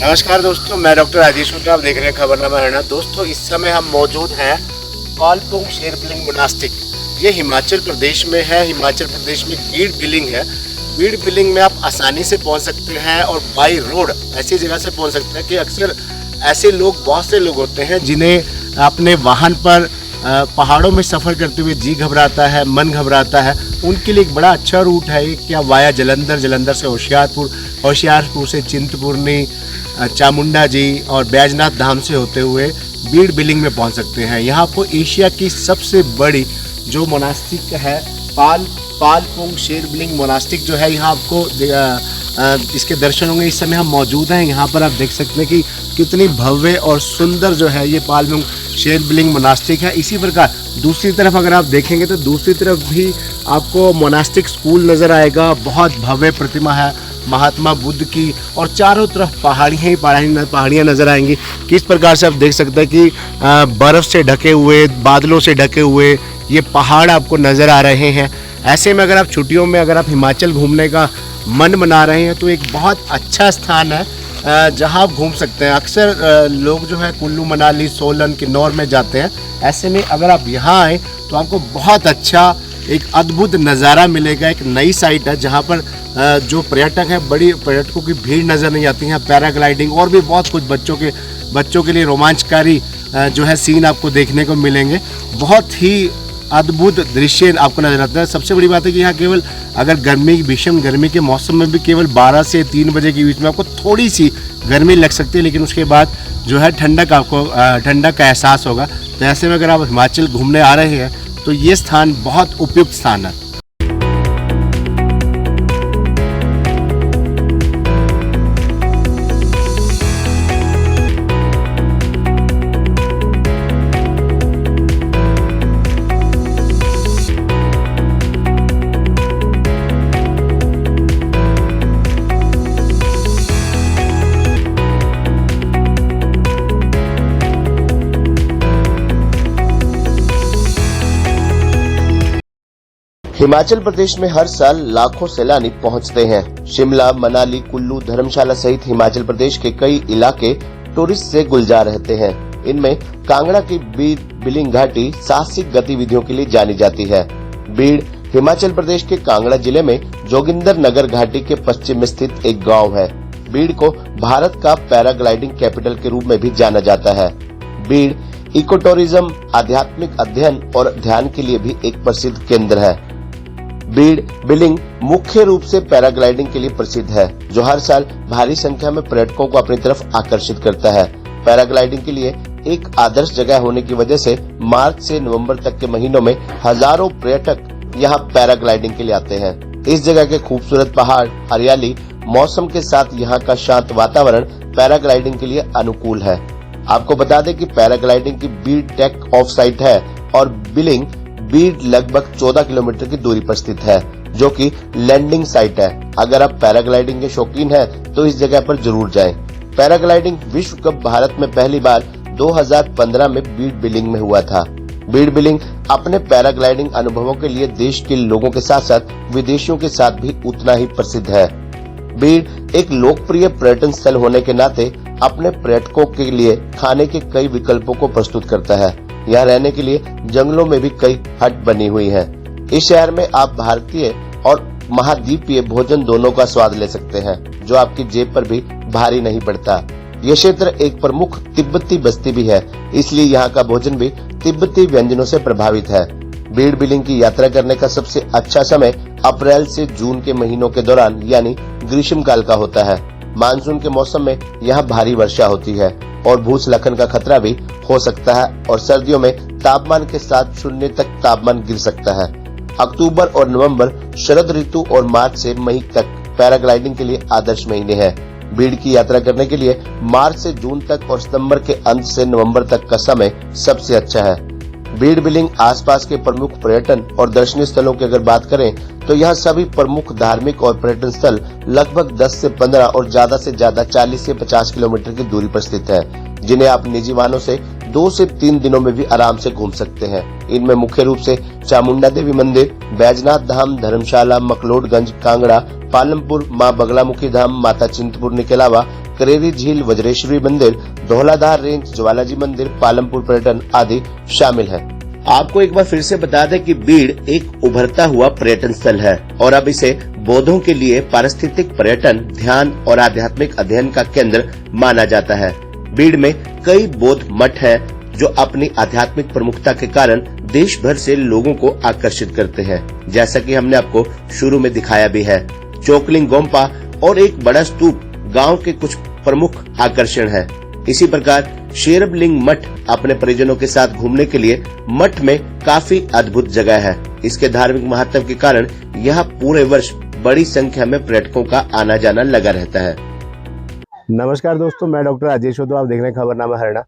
नमस्कार दोस्तों, मैं डॉक्टर राजेश मिश्रा। आप देख रहे हैं खबरनामा हरियाणा। दोस्तों, इस समय हम मौजूद हैं पालपुंग शेरबिलिंग मोनास्टिक। ये हिमाचल प्रदेश में है। हिमाचल प्रदेश में बीड़ बिलिंग है। बीड़ बिलिंग में आप आसानी से पहुंच सकते हैं और बाई रोड ऐसी जगह से पहुंच सकते हैं कि अक्सर ऐसे लोग, बहुत से लोग होते हैं जिन्हें अपने वाहन पर पहाड़ों में सफ़र करते हुए जी घबराता है, मन घबराता है। उनके लिए एक बड़ा अच्छा रूट है ये। क्या वाया जलंधर, जलंधर से होशियारपुर, होशियारपुर से चिंतपूर्णी, चामुंडा जी और बैजनाथ धाम से होते हुए बीड़ बिलिंग में पहुंच सकते हैं। यहाँ आपको एशिया की सबसे बड़ी जो मोनास्टिक है पालपुंग शेरबिलिंग मोनास्टिक जो है, यहाँ आपको इसके दर्शन होंगे। इस समय हम मौजूद हैं यहाँ पर। आप देख सकते हैं कि कितनी भव्य और सुंदर जो है ये पालपुंग शेरबिलिंग मोनास्टिक है। इसी प्रकार दूसरी तरफ अगर आप देखेंगे तो दूसरी तरफ भी आपको मोनास्टिक स्कूल नज़र आएगा। बहुत भव्य प्रतिमा है महात्मा बुद्ध की और चारों तरफ पहाड़ियाँ नज़र आएंगी। किस प्रकार से आप देख सकते हैं कि बर्फ़ से ढके हुए, बादलों से ढके हुए ये पहाड़ आपको नज़र आ रहे हैं। ऐसे में अगर आप छुट्टियों में अगर आप हिमाचल घूमने का मन बना रहे हैं तो एक बहुत अच्छा स्थान है जहां आप घूम सकते हैं। अक्सर लोग जो है कुल्लू मनाली, सोलन, किन्नौर में जाते हैं। ऐसे में अगर आप यहाँ आए तो आपको बहुत अच्छा एक अद्भुत नज़ारा मिलेगा। एक नई साइट है जहाँ पर जो पर्यटक हैं, बड़ी पर्यटकों की भीड़ नज़र नहीं आती है। पैराग्लाइडिंग और भी बहुत कुछ बच्चों के लिए रोमांचकारी जो है सीन आपको देखने को मिलेंगे। बहुत ही अद्भुत दृश्य आपको नजर आता है। सबसे बड़ी बात है कि यहाँ केवल अगर भीषण गर्मी के मौसम में भी केवल 12 से 3 बजे के बीच में आपको थोड़ी सी गर्मी लग सकती है, लेकिन उसके बाद जो है ठंडक का एहसास होगा। तो ऐसे में अगर आप हिमाचल घूमने आ रहे हैं तो ये स्थान बहुत उपयुक्त स्थान है। हिमाचल प्रदेश में हर साल लाखों सैलानी पहुंचते हैं। शिमला, मनाली, कुल्लू, धर्मशाला सहित हिमाचल प्रदेश के कई इलाके टूरिस्ट से गुलजार रहते हैं। इनमें कांगड़ा की बीड़ बिलिंग घाटी साहसिक गतिविधियों के लिए जानी जाती है। बीड़ हिमाचल प्रदेश के कांगड़ा जिले में जोगिंदर नगर घाटी के पश्चिम में स्थित एक गाँव है। बीड़ को भारत का पैराग्लाइडिंग कैपिटल के रूप में भी जाना जाता है। बीड़ इको टूरिज्म, आध्यात्मिक अध्ययन और ध्यान के लिए भी एक प्रसिद्ध केंद्र है। बीड़ बिलिंग मुख्य रूप से पैराग्लाइडिंग के लिए प्रसिद्ध है, जो हर साल भारी संख्या में पर्यटकों को अपनी तरफ आकर्षित करता है। पैराग्लाइडिंग के लिए एक आदर्श जगह होने की वजह से मार्च से नवंबर तक के महीनों में हजारों पर्यटक यहां पैराग्लाइडिंग के लिए आते हैं। इस जगह के खूबसूरत पहाड़, हरियाली, मौसम के साथ यहां का शांत वातावरण पैराग्लाइडिंग के लिए अनुकूल है। आपको बता दें कि पैराग्लाइडिंग की बीड़ टेक ऑफ साइट है और बिलिंग बीड़ लगभग 14 किलोमीटर की दूरी पर स्थित है, जो कि लैंडिंग साइट है। अगर आप पैराग्लाइडिंग के शौकीन हैं तो इस जगह पर जरूर जाएं। पैराग्लाइडिंग विश्व कप भारत में पहली बार 2015 में बीड़ बिलिंग में हुआ था। बीड़ बिलिंग अपने पैराग्लाइडिंग अनुभवों के लिए देश के लोगों के साथ साथ विदेशियों के साथ भी उतना ही प्रसिद्ध है। बीड़ एक लोकप्रिय पर्यटन स्थल होने के नाते अपने पर्यटकों के लिए खाने के कई विकल्पों को प्रस्तुत करता है। यहाँ रहने के लिए जंगलों में भी कई हट बनी हुई हैं। इस शहर में आप भारतीय और महाद्वीपीय भोजन दोनों का स्वाद ले सकते हैं, जो आपकी जेब पर भी भारी नहीं पड़ता। यह क्षेत्र एक प्रमुख तिब्बती बस्ती भी है, इसलिए यहाँ का भोजन भी तिब्बती व्यंजनों से प्रभावित है। बीड़ बिलिंग की यात्रा करने का सबसे अच्छा समय अप्रैल से जून के महीनों के दौरान यानी ग्रीष्म काल का होता है। मानसून के मौसम में यहाँ भारी वर्षा होती है और भूस्खलन का खतरा भी हो सकता है और सर्दियों में तापमान के साथ 0 तक तापमान गिर सकता है। अक्टूबर और नवंबर शरद ऋतु और मार्च से मई तक पैराग्लाइडिंग के लिए आदर्श महीने हैं। बीड़ की यात्रा करने के लिए मार्च से जून तक और सितंबर के अंत से नवंबर तक का समय सबसे अच्छा है। बीड़ बिलिंग आसपास के प्रमुख पर्यटन और दर्शनीय स्थलों की अगर बात करें तो यहाँ सभी प्रमुख धार्मिक और पर्यटन स्थल लगभग 10 से 15 और ज्यादा से ज्यादा 40 से 50 किलोमीटर की दूरी पर स्थित है, जिन्हें आप निजी वाहनों से 2 से 3 दिनों में भी आराम से घूम सकते हैं। इनमें मुख्य रूप से चामुंडा देवी मंदिर, बैजनाथ धाम, धर्मशाला, मकलोडगंज, कांगड़ा, पालमपुर, माँ बगलामुखी धाम, माता चिंतपूर्णी के अलावा करेरी झील, वज्रेश्वरी मंदिर, धौलाधार रेंज, ज्वालाजी मंदिर, पालमपुर पर्यटन आदि शामिल है। आपको एक बार फिर से बता दें कि बीड़ एक उभरता हुआ पर्यटन स्थल है और अब इसे बौद्धों के लिए पारिस्थितिक पर्यटन, ध्यान और आध्यात्मिक अध्ययन का केंद्र माना जाता है। बीड़ में कई बौद्ध मठ है जो अपनी आध्यात्मिक प्रमुखता के कारण देश भर से लोगों को आकर्षित करते हैं, जैसा कि हमने आपको शुरू में दिखाया भी है। चोकलिंग गोम्पा और एक बड़ा स्तूप गांव के कुछ प्रमुख आकर्षण है। इसी प्रकार शेरबलिंग मठ अपने परिजनों के साथ घूमने के लिए मठ में काफी अद्भुत जगह है। इसके धार्मिक महत्व के कारण यहाँ पूरे वर्ष बड़ी संख्या में पर्यटकों का आना जाना लगा रहता है। नमस्कार दोस्तों, मैं डॉक्टर राजेश यादव, आप देख रहे हैं खबरनामा हरियाणा।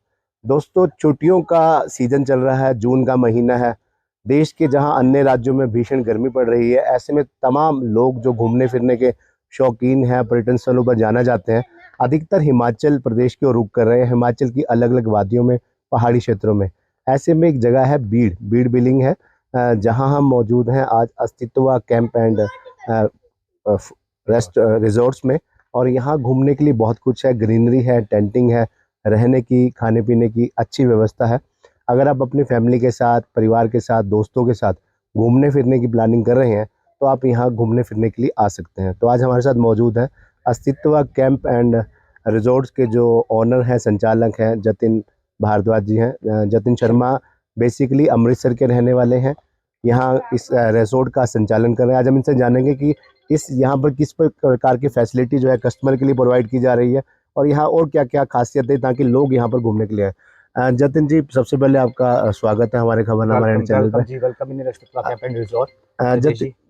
दोस्तों, छुट्टियों का सीजन चल रहा है, जून का महीना है। देश के जहां अन्य राज्यों में भीषण गर्मी पड़ रही है, ऐसे में तमाम लोग जो घूमने फिरने के शौकीन हैं, पर्यटन स्थलों पर जाना चाहते हैं, अधिकतर हिमाचल प्रदेश की ओर रुख कर रहे हैं, हिमाचल की अलग अलग वादियों में, पहाड़ी क्षेत्रों में। ऐसे में एक जगह है बीड़ बिलिंग है, जहां हम मौजूद हैं आज अस्तित्व कैंप एंड रेस्ट रिजॉर्ट्स में। और यहाँ घूमने के लिए बहुत कुछ है, ग्रीनरी है, टेंटिंग है, रहने की, खाने पीने की अच्छी व्यवस्था है। अगर आप अपनी फैमिली के साथ, परिवार के साथ, दोस्तों के साथ घूमने फिरने की प्लानिंग कर रहे हैं तो आप यहाँ घूमने फिरने के लिए आ सकते हैं। तो आज हमारे साथ मौजूद है अस्तित्व कैंप एंड रिजॉर्ट्स के जो ऑनर हैं, संचालक हैं, जतिन भारद्वाज जी हैं। जतिन शर्मा बेसिकली अमृतसर के रहने वाले हैं, यहाँ इस रिजॉर्ट का संचालन कर रहे हैं। आज हम इनसे जानेंगे कि इस यहाँ पर किस प्रकार की फैसिलिटी जो है कस्टमर के लिए प्रोवाइड की जा रही है और यहाँ और क्या क्या खासियत है ताकि लोग यहाँ पर घूमने के लिए आए। जतिन जी, सबसे पहले आपका स्वागत है हमारे खबरनामा हरियाणा चैनल पर। जी, वेलकम इन अस्तित्व कैंप एंड रिजॉर्ट।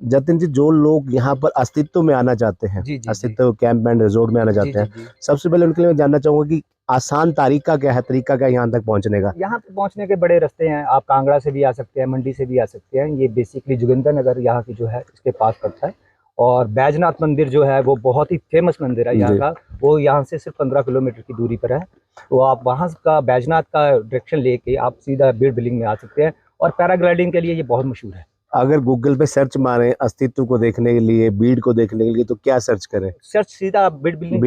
जतिन जी, जो लोग यहाँ पर अस्तित्व में आना चाहते हैं, अस्तित्व कैंप एंड रिजॉर्ट में आना चाहते हैं, सबसे पहले उनके लिए मैं जानना चाहूंगा कि आसान तरीका क्या है, तरीका क्या है यहाँ तक पहुँचने का? यहाँ पे पहुँचने के बड़े रास्ते हैं। आप कांगड़ा से भी आ सकते हैं, मंडी से भी आ सकते हैं। ये बेसिकली जोगिंदर नगर यहाँ की जो है इसके पास पड़ता है। और बैजनाथ मंदिर जो है वो बहुत ही फेमस मंदिर है यहाँ का, वो यहाँ से सिर्फ 15 किलोमीटर की दूरी पर है। तो आप वहाँ का बैजनाथ का डायरेक्शन लेके आप सीधा बीड़ बिलिंग में आ सकते हैं। और पैराग्लाइडिंग के लिए ये बहुत मशहूर है। अगर गूगल पे सर्च मारें अस्तित्व को देखने के लिए, बीड़ को देखने के लिए, तो क्या सर्च करें? सर्च सीधा बीड़ बिलिंग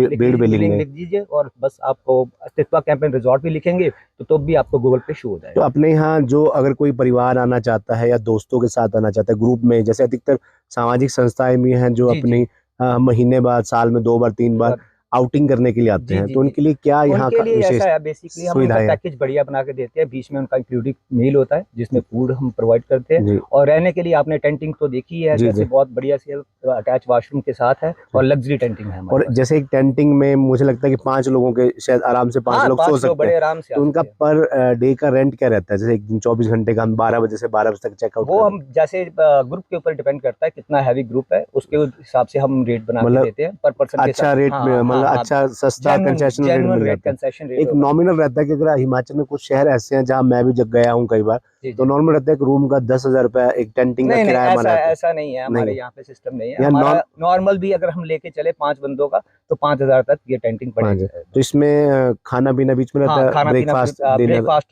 लिख दीजिए और बस आपको अस्तित्व कैंप एंड रिजॉर्ट भी लिखेंगे तो भी आपको गूगल पे शो हो जाएगा। तो अपने यहाँ जो अगर कोई परिवार आना चाहता है या दोस्तों के साथ आना चाहता है ग्रुप में, जैसे अधिकतर सामाजिक संस्थाएं भी हैं जो अपनी महीने बाद, साल में 2 बार 3 बार आउटिंग करने के लिए आते हैं, तो उनके लिए क्या यहाँ का विशेष सुविधा है? पैकेज बढ़िया बना के देते हैं। बीच में उनका इंक्लूडिंग मील होता है जिसमें फूड हम प्रोवाइड करते हैं। और रहने के लिए आपने टेंटिंग तो देखी है, जैसे बहुत बढ़िया से अटैच वॉशरूम के साथ है और लग्जरी टेंटिंग है। और जैसे एक टेंटिंग में मुझे लगता है कि 5 लोगों के शायद आराम से 5 लोग सो सकते हैं, आराम से। तो उनका पर डे का रेंट क्या रहता है? जैसे एक दिन 24 घंटे का, हम 12 बजे से 12 बजे तक चेकआउट, वो हम जैसे ग्रुप के ऊपर डिपेंड करता है कितना हैवी ग्रुप है, उसके हिसाब से हम रेट बना के देते हैं पर पर्सन। अच्छा रेट में, मतलब अच्छा सस्ता कंसेशन रेट मिल जाता है। एक नॉमिनल रहता है कि अगर हिमाचल में कुछ शहर ऐसे हैं जहाँ मैं भी जब गया हूँ कई बार, तो नॉर्मल रहता है कि रूम का 10,000 रुपया एक टेंटिंग का किराया माना है। ऐसा नहीं है, हमारे यहाँ पे सिस्टम नहीं है। हमारा नॉर्मल भी अगर हम लेके चले 5 बंदों का तो 5,000 तक ये टेंटिंग पड़ेगी। तो इसमें खाना पीना बीच में रहता है, ब्रेकफास्ट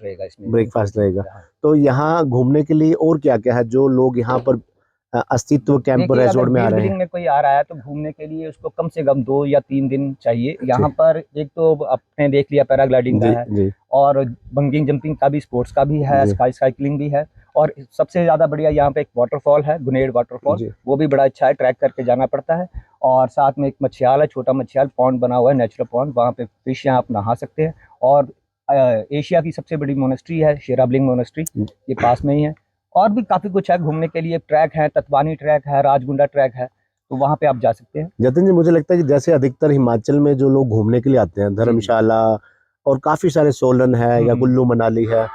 रहेगा, इसमें ब्रेकफास्ट रहेगा। तो यहाँ घूमने के लिए और क्या क्या है जो लोग यहाँ पर अस्तित्व कैंप रिजॉर्ट में आ रहे हैं? में कोई आ रहा है तो घूमने के लिए उसको कम से कम 2 या 3 दिन चाहिए। यहाँ पर एक तो आपने देख लिया पैराग्लाइडिंग का है और बंजिंग जंपिंग का भी, स्पोर्ट्स का भी है, स्काई साइकिलिंग भी है। और सबसे ज्यादा बढ़िया यहाँ पे एक वाटरफॉल है, गुनेड वाटरफॉल, वो भी बड़ा अच्छा है, ट्रैक करके जाना पड़ता है। और साथ में एक मछियाल है, छोटा मछियाल पॉन्ड बना हुआ है, नेचुरल पॉन्ड, वहाँ पे फिश आप नहा सकते हैं। और एशिया की सबसे बड़ी मोनेस्ट्री है शेराबलिंग मोनेस्ट्री, ये पास में ही है। और भी काफी कुछ है घूमने के लिए, ट्रैक है, तत्वानी ट्रैक है, राजगुंडा ट्रैक है, तो वहाँ पे आप जा सकते हैं। जतिन जी, मुझे लगता है कि जैसे अधिकतर हिमाचल में जो लोग घूमने के लिए आते हैं, धर्मशाला और काफी सारे सोलन है या कुल्लू मनाली है,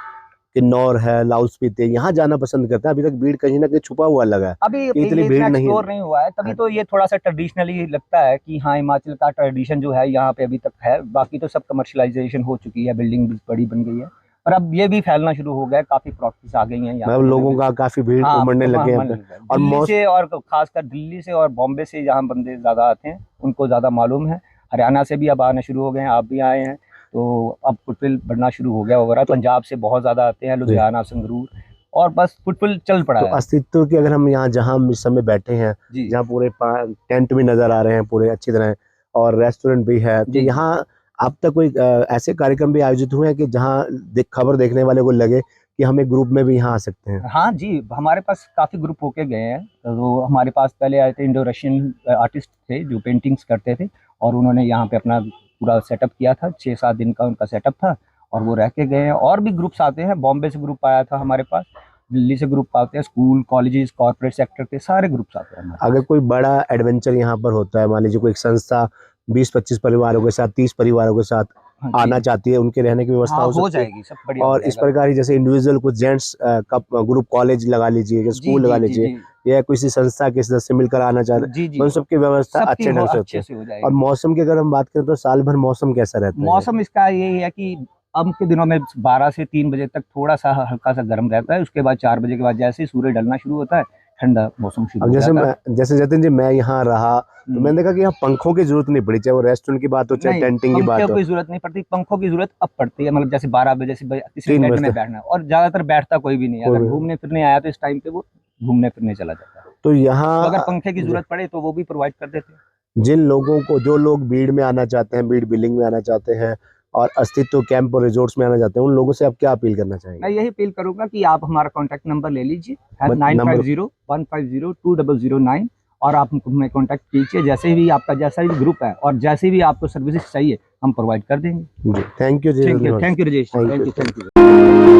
किन्नौर है, लाहौल स्पीति, यहाँ जाना पसंद करते हैं। अभी तक भीड़ कहीं ना कहीं छुपा हुआ लगा है, अभी इतनी भीड़ नहीं हुआ है, तभी तो ये थोड़ा सा ट्रेडिशनली लगता है कि हाँ हिमाचल का ट्रेडिशन जो है यहाँ पे अभी तक है। बाकी तो सब कमर्शियलाइजेशन हो चुकी है, बिल्डिंग भी बड़ी बन गई है, पर अब ये भी फैलना शुरू हो गया है, काफी प्रॉपर्टीज आ गई हैं यहाँ, लोगों का काफी भीड़ उमड़ने लगे हैं। और दिल्ली से, और खासकर दिल्ली से और बॉम्बे से जहाँ बंदे ज्यादा आते हैं उनको ज्यादा मालूम है। हरियाणा से भी अब आना शुरू हो गए हैं, आप भी आए हैं, तो अब फुटफिल बढ़ना शुरू हो गया ओवरऑल। पंजाब से बहुत ज्यादा आते हैं, लुधियाना, संगरूर, और बस फुटफिल चल पड़ा है। अस्तित्व की अगर हम यहाँ जहाँ इस समय बैठे हैं, जहाँ पूरे टेंट भी नजर आ रहे हैं पूरे अच्छी तरह, और रेस्टोरेंट भी है। तो जी। यहाँ अब तक कोई ऐसे कार्यक्रम भी आयोजित हुए हैं कि जहाँ खबर देखने वाले को लगे कि हम एक ग्रुप में भी यहाँ आ सकते हैं? हाँ जी, हमारे पास काफ़ी ग्रुप होके गए हैं। तो हमारे पास पहले आए थे इंडो रशियन आर्टिस्ट थे जो पेंटिंग्स करते थे, और उन्होंने यहाँ पे अपना पूरा सेटअप किया था। 6-7 दिन का उनका सेटअप था और वो रह के गए हैं। और भी ग्रुप्स आते हैं, बॉम्बे से ग्रुप आया था हमारे पास, दिल्ली से ग्रुप आते हैं, स्कूल, कॉलेजेस, कॉर्पोरेट सेक्टर के सारे ग्रुप्स आते हैं हमारे अगर कोई बड़ा एडवेंचर यहाँ पर होता है, मान लीजिए कोई एक संस्था 20-25 परिवारों के साथ, 30 परिवारों के साथ पास। हाँ जी। आना चाहती है, उनके रहने की व्यवस्था हाँ, हो हो सकती है? जाएगी, सब बढ़िया हो और इस जाएगा। प्रकार ही जैसे इंडिविजुअल कुछ जेंट्स का ग्रुप कॉलेज लगा लीजिए या जी, स्कूल लगा जी, जी, लीजिए, जी। या किसी संस्था के सदस्य मिलकर आना चाह रहे जी, हैं, जी। तो उन सबकी व्यवस्था सबकी अच्छे ढंग से होती अच्छे है। से हो और जाएगी। मौसम की अगर हम बात करें तो साल भर मौसम कैसा रहता है? मौसम इसका यही है कि अब के दिनों में 12 से 3 बजे तक थोड़ा सा हल्का सा गर्म रहता है। उसके बाद 4 बजे के बाद जैसे ही सूर्य ढलना शुरू होता है, ठंडा मौसम शुरू अब हो जैसे जाता है। जैसे जतिन जी मैं यहाँ रहा तो मैंने देखा कि यहाँ पंखों की जरूरत नहीं पड़ी, चाहे वो रेस्टोरेंट की बात हो चाहे नहीं, टेंटिंग की बात पंखों हो। की जरूरत नहीं पड़ती। पंखों की जरूरत अब पड़ती है, मतलब जैसे 12 बजे से किसी 3 टेंट बजे में तक। बैठना है, और ज्यादातर बैठता कोई भी नहीं है। कोई अगर भी- घूमने फिरने आया तो इस टाइम पे वो घूमने फिरने चला जाता है। तो तो यहाँ अगर पंखे की जरूरत पड़े तो वो भी प्रोवाइड कर देते हैं। जिन लोगों को, जो लोग बीड़ में आना चाहते हैं, बीड़ बिलिंग में आना चाहते हैं और अस्तित्व कैंप और रिजॉर्ट्स में आना चाहते हैं, उन लोगों से आप क्या अपील करना मैं चाहेंगे? यही अपील करूंगा कि आप हमारा कॉन्टैक्ट नंबर ले लीजिए, है नंबर 9501502009, और आप हमें कॉन्टैक्ट कीजिए। जैसे भी आपका जैसा भी ग्रुप है और जैसे भी आपको सर्विसेज चाहिए हम प्रोवाइड कर देंगे। जी, थैंक यू जी, थैंक यू धन्यवाद। Rajesh, Thank thank you. You, thank you.